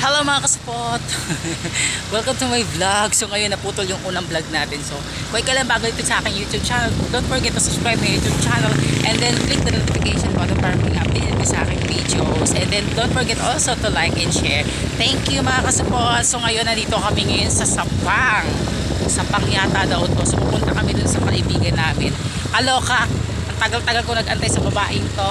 Hello mga kasupot. Welcome to my vlog. So ngayon naputol yung unang vlog natin. So kung ikaw lang bago ito sa aking YouTube channel, don't forget to subscribe my YouTube channel and then click the notification button para maging updated sa aking videos. And then don't forget also to like and share. Thank you mga kasupot. So ngayon nandito kami ngayon sa Sampang. Sampang yata daw to. So pupunta kami dun sa kaibigan namin. Kaloka. Ang tagal-tagal ko nag-antay sa babaeng to.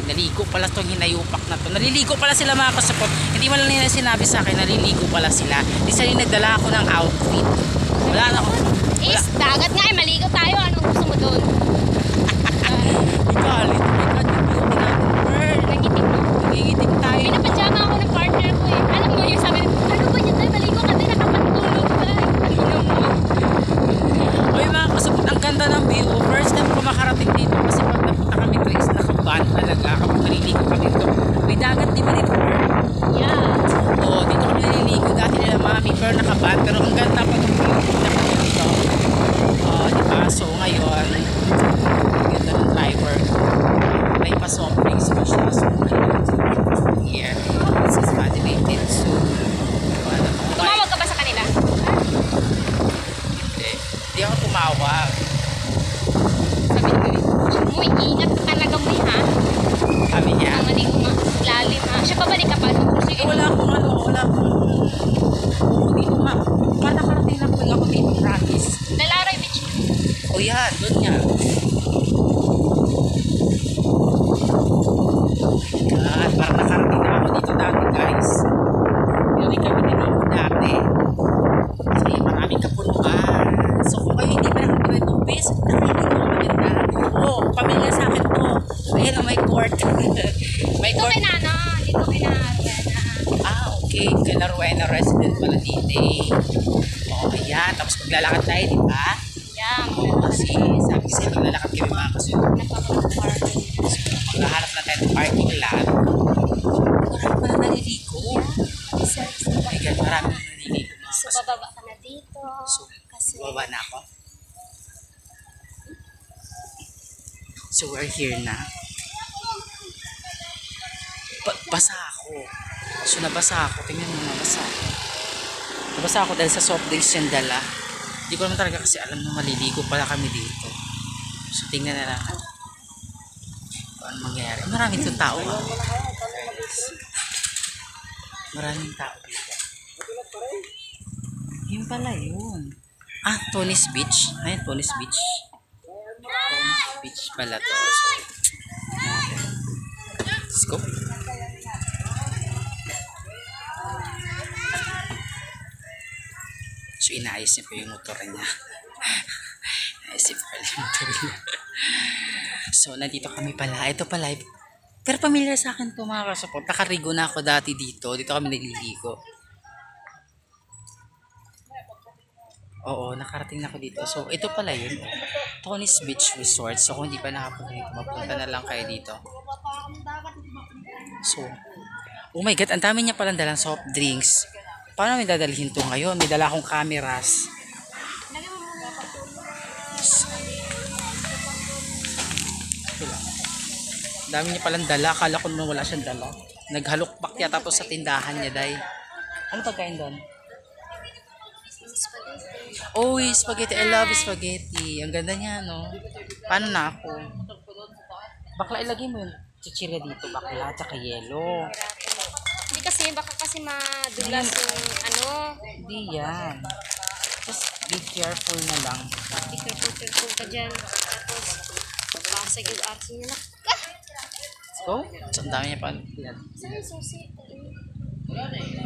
Naligo pala itong hinayupak na to. Naliligo pala sila mga kasupot. Hindi man lang nila sinabi sa akin, naliligo pala sila. Di sa rin nagdala ako ng outfit. Wala na ako. Is, dagat nga eh, maligo tayo. Anong gusto mo doon? Ikalit. Yung beauty natin. Girl, nangitim mo. Nangitim tayo. Pinapajama ako ng partner ko eh. Alam mo yung sabi, ano ba yun tayo? Maligo ka din, nakapatulog ka. Ano mo? Uy mga kasupot, ang ganda ng view. First time ko makarating dito kasi pag napunta kami Trace, nakaban talaga. Kapag naliligo kami dito. May dagat di ba dito? Yeah. Oo, dito kami naliligo. Dati nila mami, pero nakaban. Pero ang ganda pag ang view dito. Diba? So ngayon, ang ganda ng driver. May pa-soft drinks pa siya. So here, this is moderated. So, Tumawag ka ba sa kanila? hindi ako tumawag. Sabi ko, muy ingat ka talaga mo ha. Sabi niya. Ang maligo nga, lalim ha. Siya pabalik ka pa. Sige. Wala akong wala akong dito ma. Nakarating lang ako dito, promise. Dalaray beach. O yan, doon nga. God, parang nakarating na ako dito dati guys. Hindi kami naliligo dati. Kasi maraming kapunuan. So kung kayo hindi pa nakapagay itong base, nakikita mo maganda. Oo, pamilya sa akin to. Ayan ang may court. May Dito court. kay Nana. Dito kay Nana. Ah, okay. Kalaruena resident pala dito eh. Oo, ayan. Tapos maglalakad tayo, di ba? Yeah. Kasi sabi kasi maglalakad kami mga kasunod. Napaka-parking. Maghahanap na tayo ng parking lot. Marami pa na naliligo. Oh my God, marami na naliligo mga So, kasunod. bababa ka na dito. So, Kasi, baba na ako. So, we're here na. Basa ako. So, nabasa ako. Tingnan mo, nabasa ako. Nabasa ako dahil sa soft drinks yung dala. Hindi ko naman talaga kasi alam na maliligo pala kami dito. So, tingnan na lang. Kung ano mangyayari. Maraming itong tao. Maraming tao dito. Yun pala yun. Ah, Tony's Beach. Ayun, Tony's Beach. Tony's Beach pala to. So, let's go. So, inaayos niya po yung motor niya. Inaayos niya pala yung motor niya. So, nandito kami pala. Ito pala. Pero pamilyar sa akin to mga kasupot. Nakarigo na ako dati dito. Dito kami nagliligo. Oo, nakarating na ako dito. So, ito pala yun. Tony's Beach Resort. So, kung hindi pa nakapunta dito, mapunta na lang kayo dito. So, oh my God, ang dami niya palang dalang soft drinks. Paano may dadalhin to ngayon? May dala akong cameras. Dami niya palang dala. Akala ko naman wala siyang dala. Naghalukpak niya tapos sa tindahan niya, day. Ano pagkain doon? Oh, spaghetti. I love spaghetti. Ang ganda niya, no? Paano na ako? Bakla, ilagay mo yung chichirya dito. Bakla, tsaka yelo. hindi kasi, baka kasi madulas yung ano. Hindi yan. Just be careful na lang. Be careful ka dyan. Tapos, basag yung asin niya na. Let's go. So, ang dami niya pa. Saan yung susi?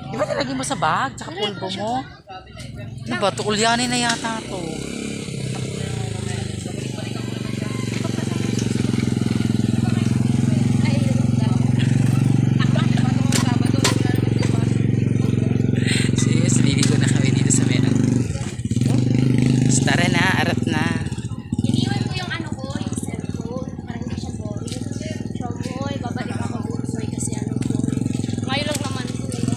Di ba nilagay mo sa bag? Tsaka pulbo mo? Ano ba? Tukulyanin na yata to. Serious, liligo na kami dito sa meron. Tara na, arat na. Iniwan ko yung ano ko, yung cellphone. Parang hindi siya boring. So, boy, babalik ako boy kasi ano ko. Ngayon lang naman ko eh.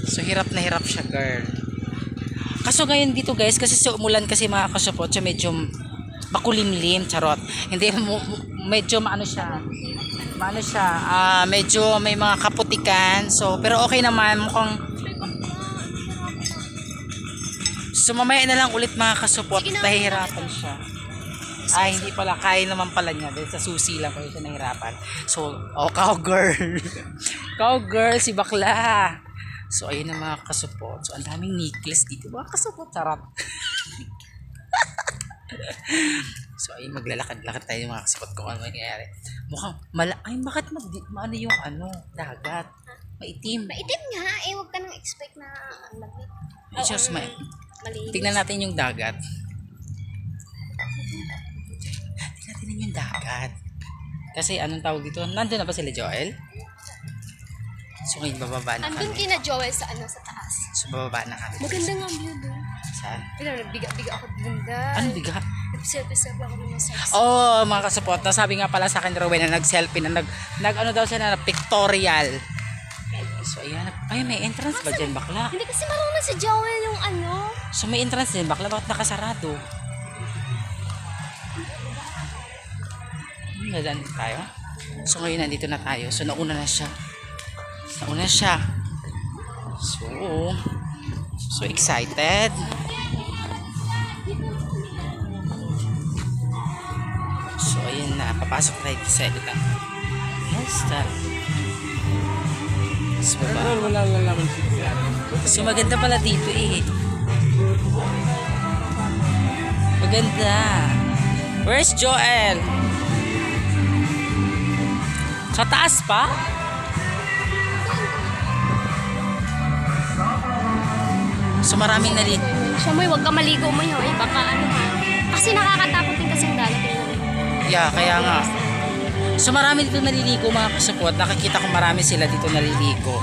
So, hirap na hirap siya, girl. Kaso ngayon dito, guys, kasi sa umulan kasi mga kasupot, siya medyo makulimlim, charot. Hindi, medyo maano siya. Maano siya, medyo may mga kaputikan. So, pero okay naman, mukhang so mamaya na lang ulit mga kasupot, nahihirapan siya. Ay, hindi pala, kaya naman pala niya. Dahil sa susi lang pala siya nahihirapan. So, cowgirl. Cowgirl, si bakla. So, ayun na mga kasupot. So, ang daming necklace dito. Mga kasupot, sarap. So, ayun, maglalakad-lakad tayo mga kasupot kung ano mangyayari. Mukhang, ay, bakit maano yung dagat? Maitim. Maitim nga, huwag ka nang expect na lamig. Diyos, Malinis. tignan natin yung dagat. Tignan yung dagat. Kasi anong tawag dito? Nandun na ba sila Joel? So ngayon bababa na Andun kami. kina Joel sa sa taas. So bababa na kami. Maganda nga ang view doon. Saan? Pero nagbiga-biga ako doon Ano biga? Nag-selfie-selfie ako doon sa Oh, mga kasupot, nasabi nga pala sa akin Rowena na nag-selfie na nag-ano daw siya na pictorial. So ayan, ay may entrance ba dyan bakla? Hindi kasi marunong si Joel yung So may entrance din bakla, bakit nakasarado? Nadaan tayo. So ngayon nandito na tayo. So nauna na siya. So excited. So ayun na, papasok tayo sa edita. So baba. So maganda pala dito eh. Maganda. Where's Joel? Sa taas pa? So maraming Siya mo, huwag ka maligo mo yun. Baka kasi nakakatakot din kasi yung dagat. Yeah, kaya nga. So marami dito naliligo mga kasupot. Nakikita ko marami sila dito naliligo.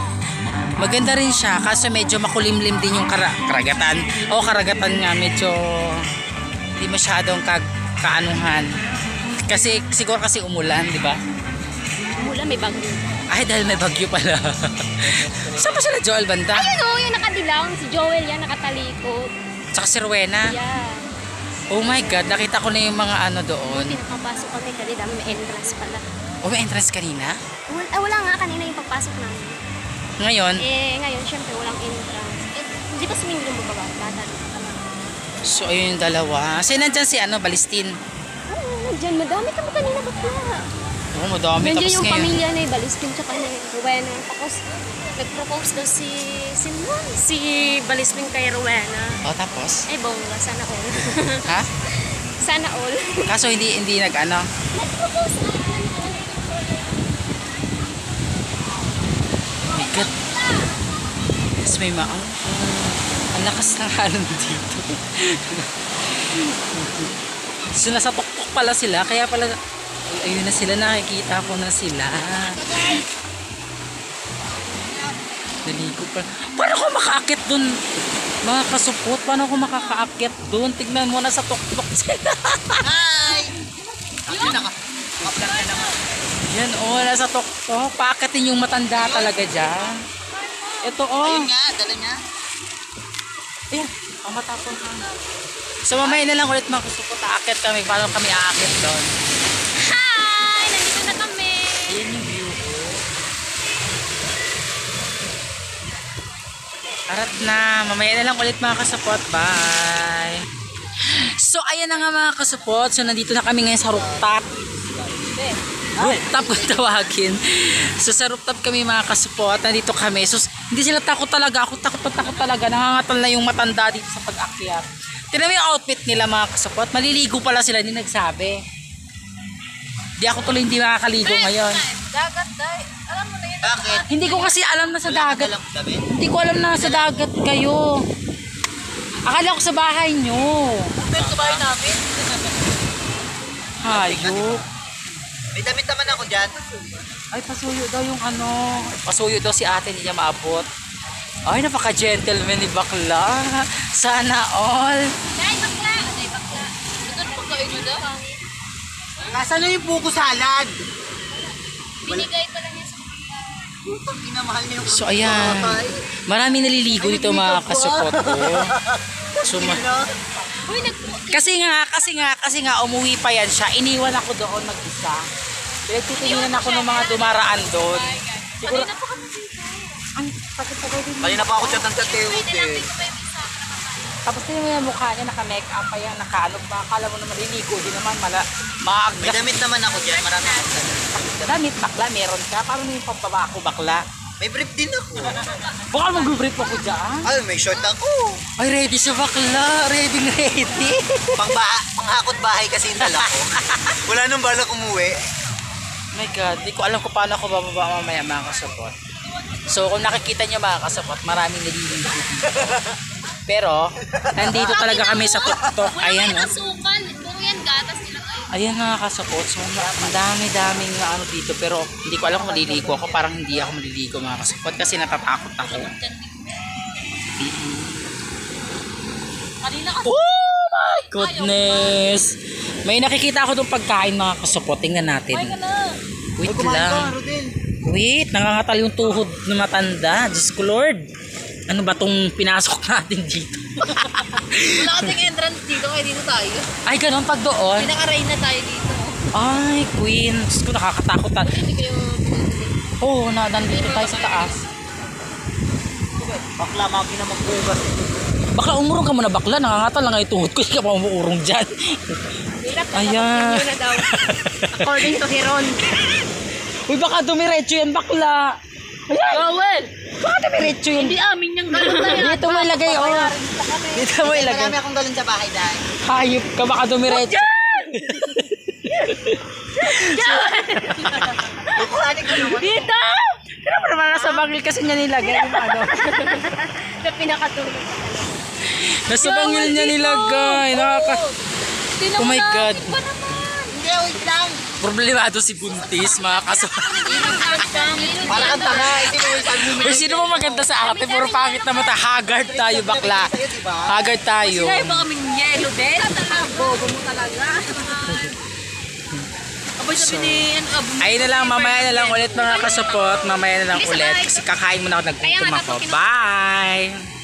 Maganda rin siya kasi medyo makulimlim din yung karagatan. O karagatan nga medyo hindi masyadong kaanuhan. Kasi siguro kasi umulan, di ba? Umulan, may bagyo. Ay, dahil may bagyo pala. Saan ba sila Joel banda? Ayun o, yung nakadilaw. Si Joel yan, nakatalikod. Tsaka si Rowena. Yeah. Oh my God, nakita ko na yung mga doon. Pinapapasok kami kanina, may entrance pala. Oh, may entrance kanina? Wala nga kanina yung pagpasok namin. Ngayon? Ngayon, syempre, walang entrance. Hindi pa sumingin yung bababa. Bata. So, ayun yung dalawa. Kasi nandyan si Balistin. Oo, nandyan. Madami kami kanina bakla. Oo, madami. Nandiyan Tapos yung ngayon. pamilya na Balistin tsaka ni Rowena. Tapos, nag-propose daw si Balistin kay Rowena. Oh, tapos? Ay, bongga. Sana all. Ha? Sana all. Kaso hindi nag-ano. Nag-propose na. Oh my God. Tapos may ang lakas ng halon dito. So, nasa tuktok pala sila. Kaya pala, ayun na sila. Nakikita ko na sila. Naligo pa. Paano ko makakakit dun? Mga kasupot, paano ko makakaakit dun? Tignan mo na sa tuktok sila. Hi! Ayun naka. Kaplan ka naman. Yan nasa tuktok. Paakatin yung matanda talaga dyan. Ito Ayun nga, dala niya. Ayan, matapon ka. So mamaya na lang ulit mga kasupot. Aakit kami. Paano kami aakit doon? Hi! Nandito na kami. Ayan yung view ko. Arat na. Mamaya na lang ulit mga kasupot. Bye! So ayan na nga mga kasupot. So nandito na kami ngayon sa rooftop. Rooftop kung tawagin. So sa rooftop kami mga kasupot. Nandito kami. So hindi sila takot talaga. Ako takot talaga. Nangangatal na yung matanda dito sa pag-akyat. Tignan mo yung outfit nila mga kasupot. Maliligo pala sila. Hindi nagsabi. Di ako tuloy hindi makakaligo ngayon. Dagat, day. Alam mo na yun. Bakit? Hindi ko kasi alam na sa dagat. Dalang tabi. Hindi ko alam na sa dagat kayo. Akala ko sa bahay nyo. Pero sa bahay namin. Hayop. May damit naman ako dyan. Ay, pasuyo daw yung Pasuyo daw si ate, hindi niya maabot. Ay, napaka-gentleman ni bakla. Sana all. Day, bakla. Day, bakla. Ito na pagkain nyo daw. Nasaan na yung buko salad? Binigay pa lang niya sa Putang inamahal niya yung So, ayan. Marami naliligo dito mga kasupot ko. So, Uy, kasi nga umuwi pa yan siya. Iniwan ako doon mag-isa. Pinagtitinginan ako ng mga dumaraan doon. Siguro, Kanina pa kami dito. ang tagal din. Kanina pa ako chat ng chatewot eh. Tapos tingnan mo yung mukha niya, naka-make up pa yan, naka-ano ba, akala mo na maliligo din naman, May maagdas. damit naman ako dyan. Marami akong damit. Damit, bakla, meron ka. Paano yung pampabako, bakla? May brief din ako. Baka mag-brief ako dyan. Ay, may short ako. Ay, ready siya bakla. Ready. Panghakot bahay kasi yung dala ko. Wala nang balak umuwi. My God, di ko alam kung paano ako bababa mamaya mga kasapot. So, kung nakikita nyo mga kasapot, maraming naliligo dito. Pero, nandito talaga kami sa tuktok. Ayan, Wala oh. yung asukan. Puro yan gatas nila kayo. Ayan mga kasapot. So, ang dami-daming ano dito. Pero, hindi ko alam kung maliligo ako. Parang hindi ako maliligo mga kasapot kasi natatakot ako. Kanina kasi. Oh my goodness! May nakikita ako doon pagkain mga kasapot. Tingnan natin. Wait lang. Wait, nangangatal yung tuhod ng matanda. Diyos ko Lord. Ano ba tong pinasok natin dito? Wala kasing entrance dito kaya dito tayo. Ay, ganun pag doon. Pinaka-rain na tayo dito. Ay, Queen. Diyos ko, nakakatakot. Hindi kayo Oo, nandito tayo sa taas. Bakla, makina magbugas. Bakla, umurong ka muna bakla. Nangangatal lang yung tuhod ko. Hindi ka pa umuurong dyan. Ayan. na daw. According to Heron. Uy, baka dumiretso yan bakla. Ayan. Joel! Baka dumiretso yan. Hindi amin yung galon na yan. Dito mo ilagay, oh. Dito mo ilagay. Marami akong galon sa bahay dahil. Hayop ka, baka dumiretso. Kukuhanin ko naman. Dito! Kaya mo naman nasa bagil kasi niya nilagay yung ano. Sa pinakatulog. Nasa bagil niya nilagay. Oh my God. Iba naman. Hindi, wait lang. Problemado si Buntis, mga kasama. Para kang tanga. Ito yung sabi mo. Uy, sino mo maganda sa ate? Puro pangit naman tayo. Haggard tayo, bakla. Haggard tayo. Sinabi ba kaming yellow din? Bobo mo talaga. Abay sabi ni Ayun na lang, mamaya na lang ulit mga kasupot. Mamaya na lang ulit. Kasi kakain mo na ako, nagtutum ako. Bye!